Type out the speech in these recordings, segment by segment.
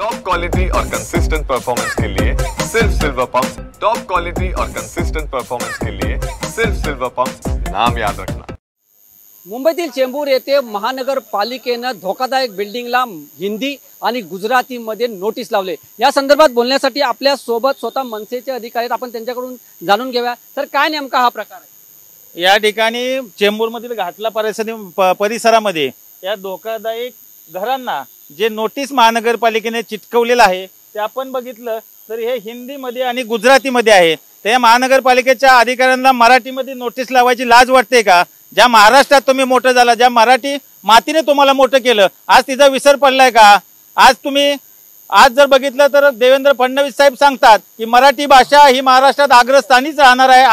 Top quality और consistent performance के लिए सिर्फ सिल्वर पंप्स। टॉप क्वालिटी और कंसिस्टेंट परफॉर्मेंस के लिए सिर्फ सिल्वर पंप्स, नाम याद रखना। मुंबईतील चेंबूर येथे महानगरपालिकेने धोकादायक बिल्डिंगला हिंदी आणि गुजरातीमध्ये नोटीस लावले। या संदर्भात बोलण्यासाठी आपल्या सोबत स्वतः मनसेचे अधिकारी आहेत, आपण त्यांच्याकडून जाणून घेऊया। सर, काय नेमका हा प्रकार आहे? या ठिकाणी चेंबूरमधील घाटला परिसरामध्ये या धोकादायक घरांना जे नोटीस महानगरपालिकेने चिटकवलेलं आहे ते आपण बघितलं तर हे हिंदीमध्ये आणि गुजरातीमध्ये आहे। त्या महानगरपालिकेच्या अधिकाऱ्यांना मराठीमध्ये नोटीस लावायची लाज वाटते का? ज्या महाराष्ट्रात तुम्ही मोठं झाला, ज्या मराठी मातीने तुम्हाला मोठं केलं, आज तिचा विसर पडलाय का? आज जर बघितलं तर देवेंद्र फडणवीस साहेब सांगतात की मराठी भाषा ही महाराष्ट्रात अग्रस्थानीच राहणार आहे,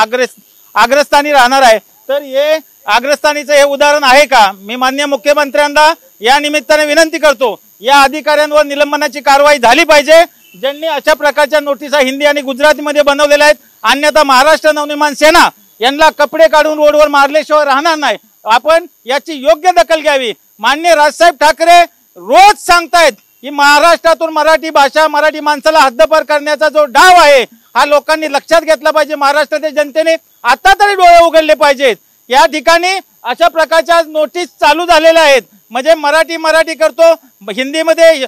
अग्रस्थानी राहणार आहे। तर हे अग्रस्थानीचं हे उदाहरण आहे का? मी माननीय मुख्यमंत्र्यांना या निमित्ताने विनंती करतो, या अधिकाऱ्यांवर निलंबनाची कारवाई झाली पाहिजे ज्यांनी अशा प्रकारच्या नोटिसा हिंदी आणि गुजरातीमध्ये बनवलेल्या आहेत। अन्यथा महाराष्ट्र नवनिर्माण सेना यांना कपडे काढून रोडवर मारल्याशिवाय राहणार नाही। आपण याची योग्य दखल घ्यावी। माननीय राजसाहेब ठाकरे रोज सांगतायत की महाराष्ट्रातून मराठी भाषा, मराठी माणसाला हद्दपार करण्याचा जो डाव आहे हा लोकांनी लक्षात घेतला पाहिजे। महाराष्ट्राच्या जनतेने आता तरी डोळे उघडले पाहिजेत। या ठिकाणी अशा प्रकारच्या नोटीस चालू झालेल्या आहेत, म्हणजे मराठी करतो, हिंदीमध्ये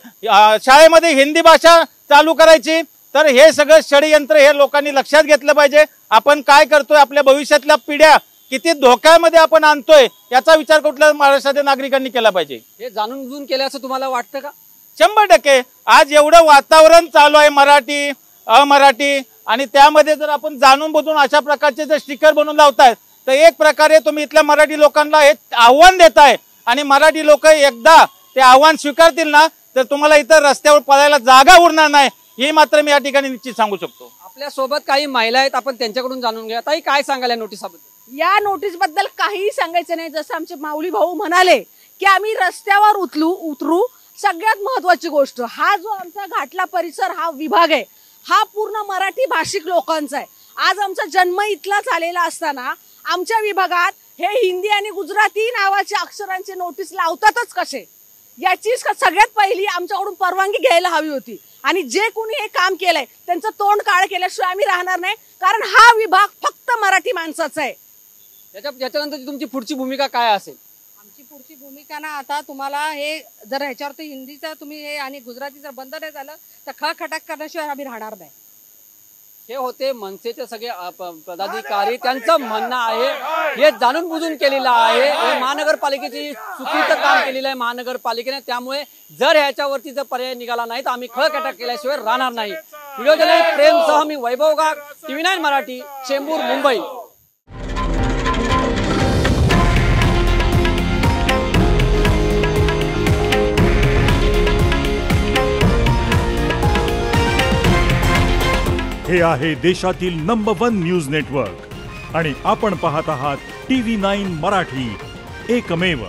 शाळेमध्ये हिंदी भाषा चालू करायची। तर हे सगळं षडयंत्र हे लोकांनी लक्षात घेतलं पाहिजे। आपण काय करतोय, आपल्या भविष्यातल्या पिढ्या किती धोक्यामध्ये आपण आणतोय याचा विचार कुठल्या महाराष्ट्राच्या नागरिकांनी केला पाहिजे। हे जाणून बुजून केले असं तुम्हाला वाटतं का? 100% आज एवढं वातावरण चालू आहे मराठी अमराठी, आणि त्यामध्ये जर आपण जाणून बुजून अशा प्रकारचे जर स्टिकर बनवून लावताय तर एक प्रकारे तुम्ही इथल्या मराठी लोकांना हे आव्हान देताय, आणि मराठी लोक एकदा ते आव्हान स्वीकारतील ना तर तुम्हाला इतर रस्त्यावर पळायला जागा उरणार नाही, हे मात्र मी या ठिकाणी निश्चित सांगू शकतो। आपल्या सोबत काही महिला आहेत, आपण त्यांच्याकडून जाणून घ्या। ताई, काय सांगाल या नोटीसबद्दल? या नोटीस बद्दल काही सांगायचं नाही। जसं आमचे माऊली भाऊ म्हणाले की आम्ही रस्त्यावर उतरू। सगळ्यात महत्वाची गोष्ट, हा जो आमचा घाटला परिसर हा विभाग आहे हा पूर्ण मराठी भाषिक लोकांचा आहे। आज आमचा जन्म इथला झालेला असताना आमच्या विभागात हे हिंदी आणि गुजराती नावाच्या अक्षरांचे नोटीस लावतातच कसे, याची सगळ्यात पहिली आमच्याकडून परवानगी घ्यायला हवी होती। आणि जे कोणी हे काम केलंय त्यांचं तोंड काळ केल्याशिवाय आम्ही राहणार नाही, कारण हा विभाग फक्त मराठी माणसाचा आहे। याच्यानंतर तुमची पुढची भूमिका काय असेल? आमची पुढची भूमिका ना, आता तुम्हाला हे जर ह्याच्यावरती हिंदीचं तुम्ही हे आणि गुजराती जर बंद नाही झालं तर खळखटाक करण्याशिवाय आम्ही राहणार नाही। हे होते मनसेचे सगळे पदाधिकारी, त्यांचं म्हणणं आहे हे जाणून बुजून केलेलं आहे, हे महानगरपालिकेची चुकीचं काम केलेलं आहे महानगरपालिकेने। त्यामुळे जर ह्याच्यावरती जर पर्याय निघाला नाही तर आम्ही खळखटाक केल्याशिवाय राहणार नाही। व्हिडिओ जर्नलिस्ट प्रेमसह मी वैभव गाग, TV9 मराठी, चेंबूर, मुंबई। हे आहे देशातील नंबर 1 न्यूज नेटवर्क आणि आपण पाहत आहात TV9 मराठी, एकमेव।